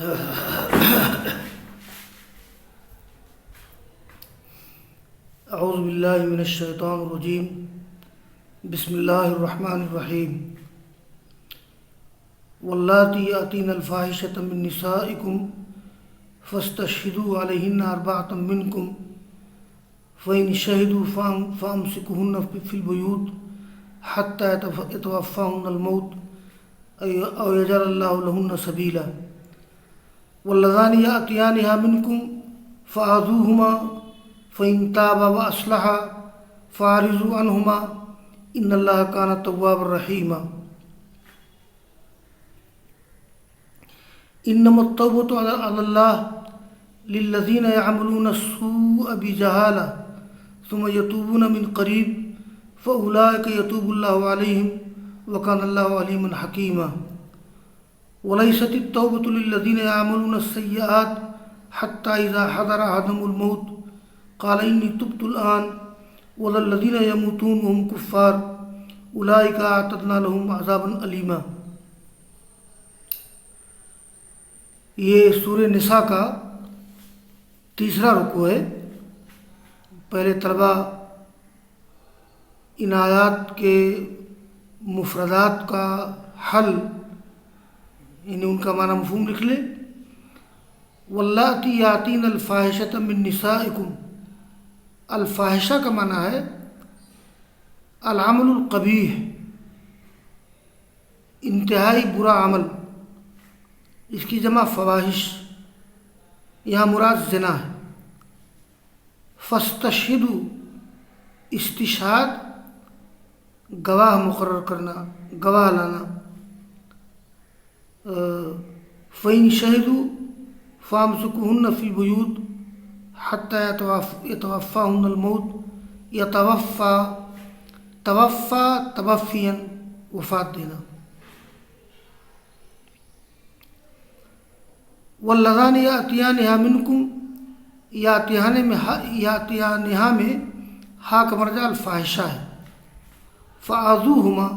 اعوذ باللہ من الشیطان الرجیم بسم اللہ الرحمن الرحیم واللاتی یاتین الفاحشۃ من نسائکم فاستشہدوا علیہن اربعۃ منکم فإن شہدوا فامسکوہن فی البیوت حتی یتوفاہن الموت او یجعل اللہ لہن سبیلا واللذان یأتیانہا منکم فآذوہما فإن تابا وأصلحا فأعرضوا عنہما ان اللہ کان توابا رحیما انما التوبۃ علی اللہ للذین یعملون السوء بجہالہ ثم یتوبون من قریب فأولئک یتوب اللہ علیہم وکان اللہ علیما حکیما وليست التوبة للذين يعملون السيئات حتى إذا حضر أحدهم الموت قال إني تبت الآن ولا الذين يموتون وهم كفار أولئك أعتدنا لهم عذابا أليما۔ یہ سورہ نساء کا تیسرا رکوع ہے۔ پہلے طلبہ ان آیات کے مفردات کا حل یعنی ان کا معنی مفہوم لکھ لیں۔ واللاتی یاتین الفاحشۃ من نسائکم، الفاحشہ کا معنی ہے العمل القبیح، انتہائی برا عمل، اس کی جمع فواحش، یہاں مراد زنا ہے۔ فاستشہدوا، استشہاد گواہ مقرر کرنا، گواہ لانا۔ فإن شہدوا فامسکوہن فی البیوت حتی یتوفاہن الموت، توفا توفیا، وفات دینا۔ واللذان یاتیانہا منکم، یاتیانہا میں ہا کا مرجع الفاحشہ ہے۔ فآذوہما،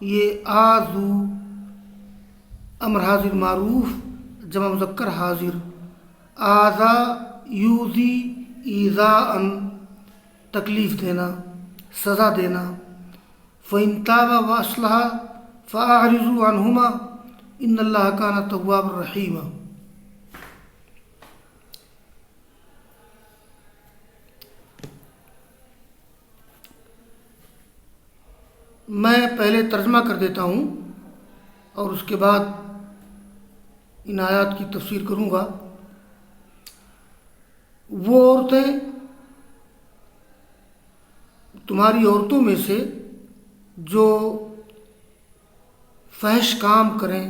یہ آذو امر حاضر معروف جمع مذکر حاضر، آذا یوذی ایذاء، تکلیف دینا، سزا دینا۔ فإن تابا وأصلحا فأعرضوا عنہما ان اللہ کان توابا رحیما۔ میں پہلے ترجمہ کر دیتا ہوں اور اس کے بعد ان آیات کی تفسیر کروں گا۔ وہ عورتیں، تمہاری عورتوں میں سے جو فحش کام کریں،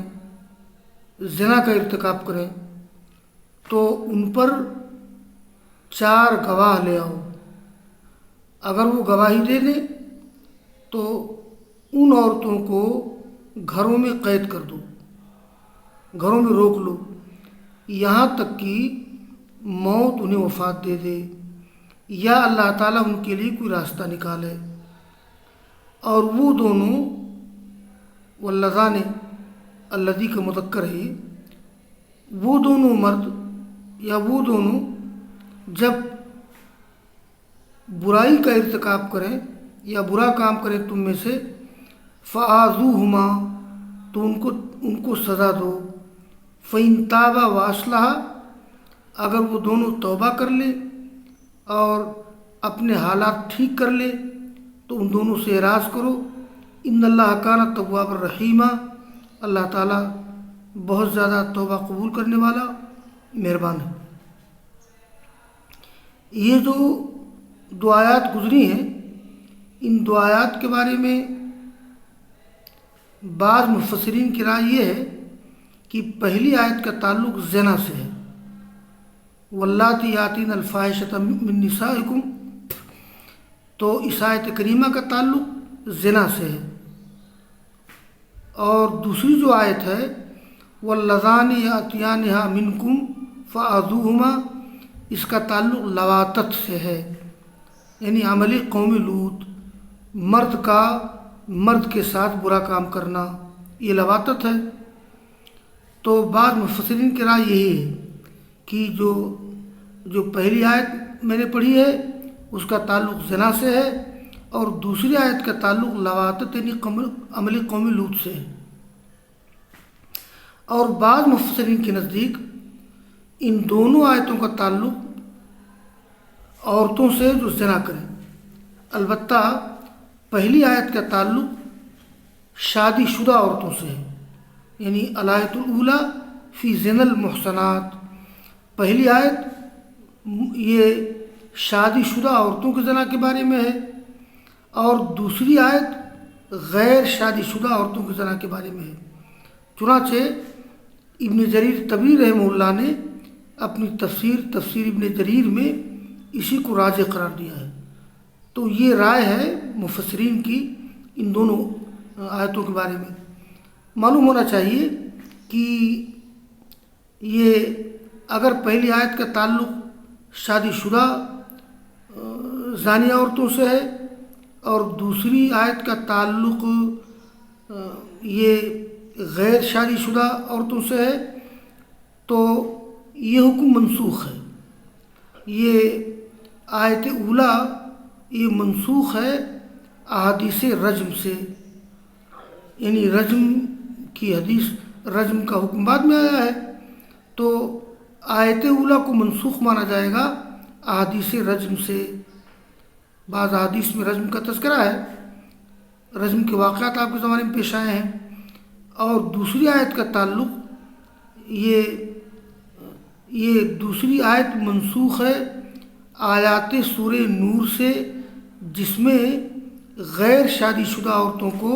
زنا کا ارتکاب کریں، تو ان پر 4 گواہ لے آؤ۔ اگر وہ گواہی دے دیں تو ان عورتوں کو گھروں میں قید کر دو، گھروں میں روک لو، یہاں تک کہ موت انہیں وفات دے دے یا اللہ تعالیٰ ان کے لیے کوئی راستہ نکالے۔ اور وہ دونوں، واللذان، الذی کا مذکر ہے، وہ دونوں مرد یا وہ دونوں جب برائی کا ارتکاب کریں یا برا کام کریں تم میں سے، فآذوہما، تو ان کو سزا دو۔ فإن تابا وأصلحا، اگر وہ دونوں توبہ کر لے اور اپنے حالات ٹھیک کر لے تو ان دونوں سے اعراض کرو۔ ان اللہ کان توابا رحیما، اللہ تعالیٰ بہت زیادہ توبہ قبول کرنے والا، مہربان ہے۔ یہ جو 2 آیات گزری ہیں، ان 2 آیات کے بارے میں بعض مفسرین کی رائے یہ ہے کہ پہلی آیت کا تعلق زنا سے ہے، واللاتی یاتین الفاحشۃ من نسائکم، تو اس آیت کریمہ کا تعلق زنا سے ہے۔ اور دوسری جو آیت ہے واللذان یاتیانہا منکم فآذوہما، اس کا تعلق لواطت سے ہے، یعنی عملی قوم لوط، مرد کا مرد کے ساتھ برا کام کرنا، یہ لواطت ہے۔ تو بعض مفسرین کی رائے یہی ہے کہ جو پہلی آیت میں نے پڑھی ہے اس کا تعلق زنا سے ہے، اور دوسری آیت کا تعلق لواطت یعنی عملی قوم لوط سے ہے۔ اور بعض مفسرین کے نزدیک ان دونوں آیتوں کا تعلق عورتوں سے جو زنا کریں، البتہ پہلی آیت کا تعلق شادی شدہ عورتوں سے ہے، یعنی الآیۃ الاولیٰ فی زنا المحصنات، پہلی آیت یہ شادی شدہ عورتوں کے زنا کے بارے میں ہے، اور دوسری آیت غیر شادی شدہ عورتوں کے زنا کے بارے میں ہے۔ چنانچہ ابن جریر طبری رحمہ اللہ نے اپنی تفسیر ابن جریر میں اسی کو راجح قرار دیا ہے۔ تو یہ رائے ہے مفسرین کی ان دونوں آیتوں کے بارے میں۔ معلوم ہونا چاہیے کہ یہ اگر پہلی آیت کا تعلق شادی شدہ زانیہ عورتوں سے ہے اور دوسری آیت کا تعلق یہ غیر شادی شدہ عورتوں سے ہے، تو یہ حکم منسوخ ہے۔ یہ آیت اولیٰ یہ منسوخ ہے احادیث رجم سے، یعنی رجم کی حدیث، رجم کا حکم بعد میں آیا ہے، تو آیت اولیٰ کو منسوخ مانا جائے گا احادیث رجم سے۔ بعض احادیث میں رجم کا تذکرہ ہے، رجم کے واقعات آپ کے زمانے میں پیش آئے ہیں، اور دوسری آیت کا تعلق یہ دوسری آیت منسوخ ہے آیات سورہ نور سے، جس میں غیر شادی شدہ عورتوں کو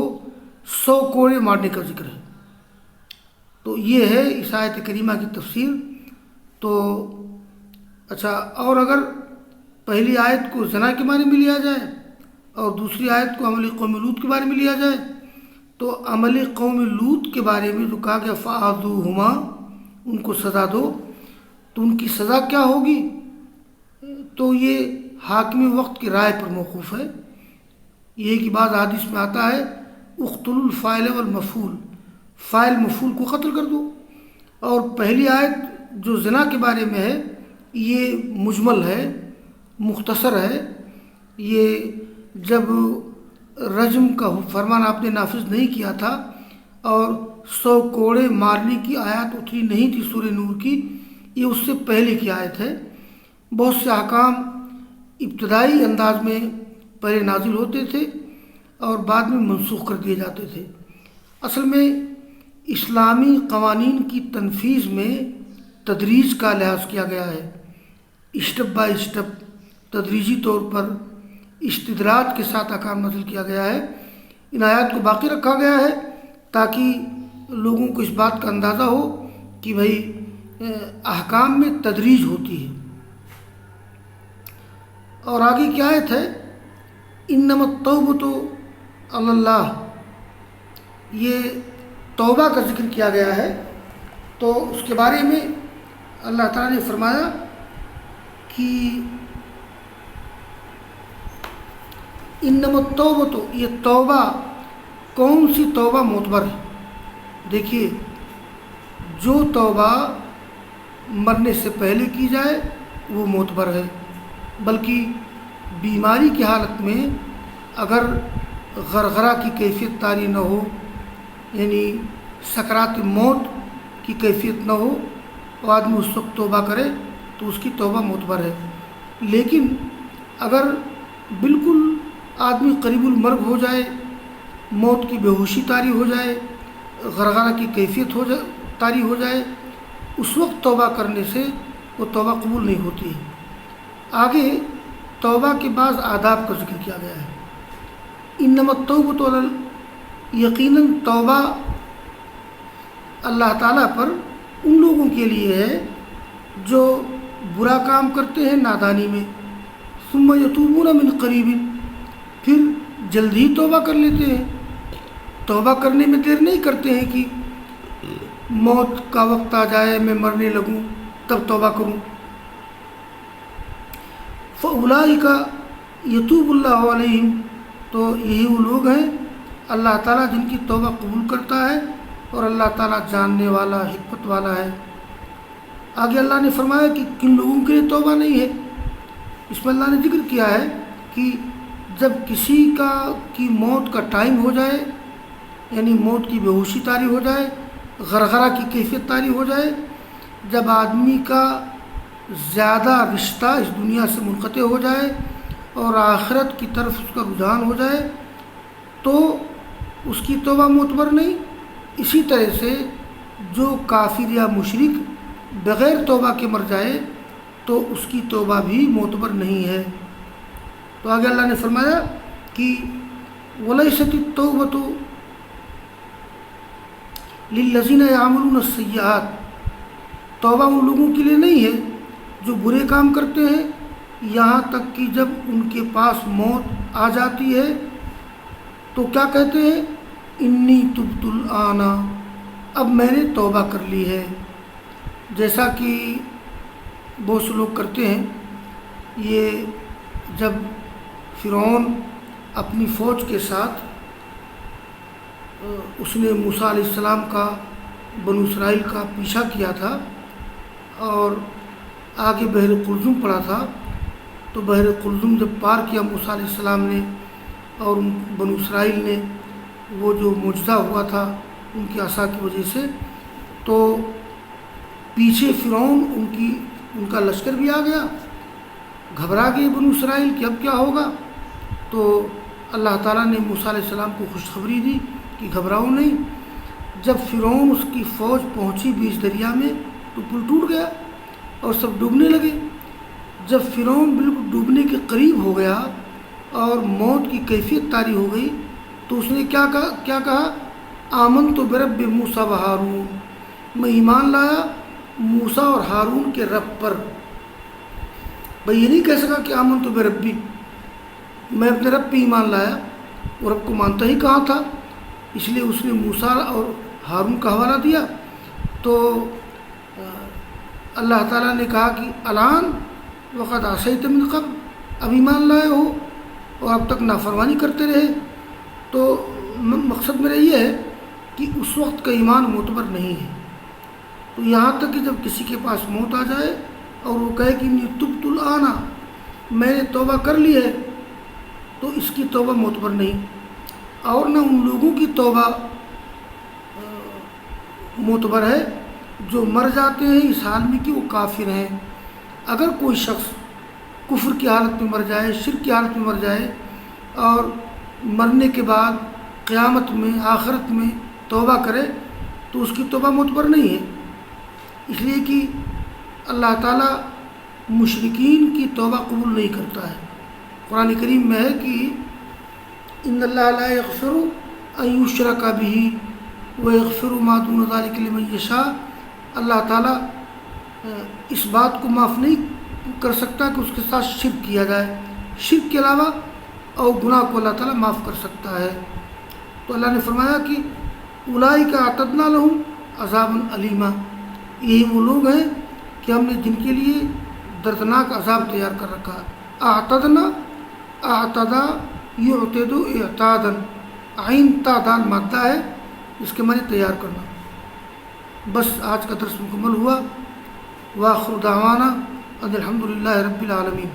100 کوڑے مارنے کا ذکر ہے۔ تو یہ ہے اس آیت کریمہ کی تفسیر۔ تو اچھا، اور اگر پہلی آیت کو زنا کے بارے میں لیا جائے اور دوسری آیت کو عملی قوم لوط کے بارے میں لیا جائے، تو عملی قوم لوط کے بارے میں جو کہا گیا فَآذُوهُمَا، ان کو سزا دو، تو ان کی سزا کیا ہوگی؟ تو یہ حاکم وقت کی رائے پر موقوف ہے۔ یہ کہ بعض حدیث میں آتا ہے اقتلوا الفاعل والمفعول، فاعل مفعول کو قتل کر دو، اور پہلی آیت جو زنا کے بارے میں ہے یہ مجمل ہے، مختصر ہے۔ یہ جب رجم کا فرمان آپ نے نافذ نہیں کیا تھا اور 100 کوڑے مارنے کی آیت اتری نہیں تھی سورہ نور کی، یہ اس سے پہلے کی آیت ہے۔ بہت سے احکام ابتدائی انداز میں پہلے نازل ہوتے تھے اور بعد میں منسوخ کر دیے جاتے تھے۔ اصل میں اسلامی قوانین کی تنفیذ میں تدریج کا لحاظ کیا گیا ہے، اسٹیپ بائی اسٹیپ، تدریجی طور پر استدراج کے ساتھ احکام نازل کیا گیا ہے۔ ان آیات کو باقی رکھا گیا ہے تاکہ لوگوں کو اس بات کا اندازہ ہو کہ بھئی احکام میں تدریج ہوتی ہے۔ اور آگے کی آیت ہے انما التوبۃ علی اللہ، یہ توبہ کا ذکر کیا گیا ہے۔ تو اس کے بارے میں اللہ تعالیٰ نے فرمایا کہ انما التوبۃ، یہ توبہ کون سی توبہ معتبر ہے؟ دیکھیے، جو توبہ مرنے سے پہلے کی جائے وہ معتبر ہے، بلکہ بیماری کی حالت میں اگر غرغرہ کی کیفیت طاری نہ ہو، یعنی سکرات موت کی کیفیت نہ ہو، تو آدمی اس وقت توبہ کرے تو اس کی توبہ معتبر ہے۔ لیکن اگر بالکل آدمی قریب المرگ ہو جائے، موت کی بے ہوشی طاری ہو جائے، غرغرہ کی کیفیت طاری ہو جائے، اس وقت توبہ کرنے سے وہ توبہ قبول نہیں ہوتی ہے۔ آگے توبہ کے بعض آداب کا ذکر کیا گیا ہے۔ انما التوبۃ علی اللہ، یقیناً توبہ اللہ تعالیٰ پر ان لوگوں کے لیے ہے جو برا کام کرتے ہیں نادانی میں، ثم یتوبون من قریب، پھر جلد ہی توبہ کر لیتے ہیں، توبہ کرنے میں دیر نہیں کرتے ہیں کہ موت کا وقت آ جائے، میں مرنے لگوں تب توبہ کروں۔ فَأُولَٰئِكَ یتوب اللہ علیہم، تو یہی وہ لوگ ہیں اللہ تعالیٰ جن کی توبہ قبول کرتا ہے اور اللہ تعالیٰ جاننے والا حکمت والا ہے۔ آگے اللہ نے فرمایا کہ کن لوگوں کے لیے توبہ نہیں ہے۔ اس میں اللہ نے ذکر کیا ہے کہ جب کسی کی موت کا ٹائم ہو جائے، یعنی موت کی بے ہوشی طاری ہو جائے، غرغرہ کی کیفیت طاری ہو جائے، جب آدمی کا زیادہ رشتہ اس دنیا سے منقطع ہو جائے اور آخرت کی طرف اس کا رجحان ہو جائے، تو اس کی توبہ معتبر نہیں۔ اسی طرح سے جو کافر یا مشرک بغیر توبہ کے مر جائے تو اس کی توبہ بھی معتبر نہیں ہے۔ تو آگے اللہ نے فرمایا کہ وَلَيْسَتِ التَّوْبَةُ لِلَّذِينَ يَعْمَلُونَ السَّيِّئَاتِ، توبہ ان لوگوں کے لیے نہیں ہے جو برے کام کرتے ہیں یہاں تک کہ جب ان کے پاس موت آ جاتی ہے تو کیا کہتے ہیں، انی تبت الآن، اب میں نے توبہ کر لی ہے۔ جیسا کہ بہت سے لوگ کرتے ہیں، یہ جب فرعون اپنی فوج کے ساتھ اس نے موسیٰ علیہ السلام کا، بنو اسرائیل کا پیچھا کیا تھا اور آگے بحر قلزم پڑا تھا، تو بحر قلزم جب پار کیا موسیٰ علیہ السلام نے اور بنو اسرائیل نے، وہ جو معجزہ ہوا تھا ان کی عصا کی وجہ سے، تو پیچھے فرعون ان کا لشکر بھی آ گیا، گھبرا گئے بنو اسرائیل کہ اب کیا ہوگا۔ تو اللہ تعالیٰ نے موسیٰ علیہ السلام کو خوشخبری دی کہ گھبراؤ نہیں۔ جب فرعون اس کی فوج پہنچی بیچ دریا میں تو پل ٹوٹ گیا اور سب ڈوبنے لگے۔ جب فرعون بالکل ڈوبنے کے قریب ہو گیا اور موت کی کیفیت طاری ہو گئی تو اس نے کیا کہا، آمنت برب موسیٰ و ہارون، میں ایمان لایا موسیٰ اور ہارون کے رب پر۔ بھئی یہ نہیں کہہ سکا کہ آمنت بربی، میں اپنے رب پہ ایمان لایا، وہ رب کو مانتا ہی کہاں تھا، اس لیے اس نے موسیٰ اور ہارون کا حوالہ دیا۔ تو اللہ تعالیٰ نے کہا کہ الان وقد عصیت من قبل، اب ایمان لائے ہو اور اب تک نافرمانی کرتے رہے۔ تو مقصد میرا یہ ہے کہ اس وقت کا ایمان معتبر نہیں ہے۔ تو یہاں تک کہ جب کسی کے پاس موت آ جائے اور وہ کہے کہ انی تبت الآن، میں نے توبہ کر لی ہے، تو اس کی توبہ معتبر نہیں، اور نہ ان لوگوں کی توبہ معتبر ہے جو مر جاتے ہیں اس حال میں کہ وہ کافر ہیں۔ اگر کوئی شخص کفر کی حالت میں مر جائے، شرک کی حالت میں مر جائے اور مرنے کے بعد قیامت میں، آخرت میں توبہ کرے تو اس کی توبہ معتبر نہیں ہے، اس لیے کہ اللہ تعالیٰ مشرکین کی توبہ قبول نہیں کرتا ہے۔ قرآن کریم میں ہے کہ ان اللہ لا یغفر ان یشرک بہ ویغفر ما دون ذلک لمن یشاء، اللہ تعالیٰ اس بات کو معاف نہیں کر سکتا کہ اس کے ساتھ شرک کیا جائے، شرک کے علاوہ اور گناہ کو اللہ تعالیٰ معاف کر سکتا ہے۔ تو اللہ نے فرمایا کہ اولئک اعتدنا لہم عذابا علیما، یہی وہ لوگ ہیں کہ ہم نے جن کے لیے دردناک عذاب تیار کر رکھا۔ اعتدنا، اعتدا یعتد اعتادا، عین تا دال مادہ ہے، اس کے معنی تیار کرنا۔ بس آج کا درس مکمل ہوا۔ وآخر دعوانا ان الحمد للہ رب العالمین۔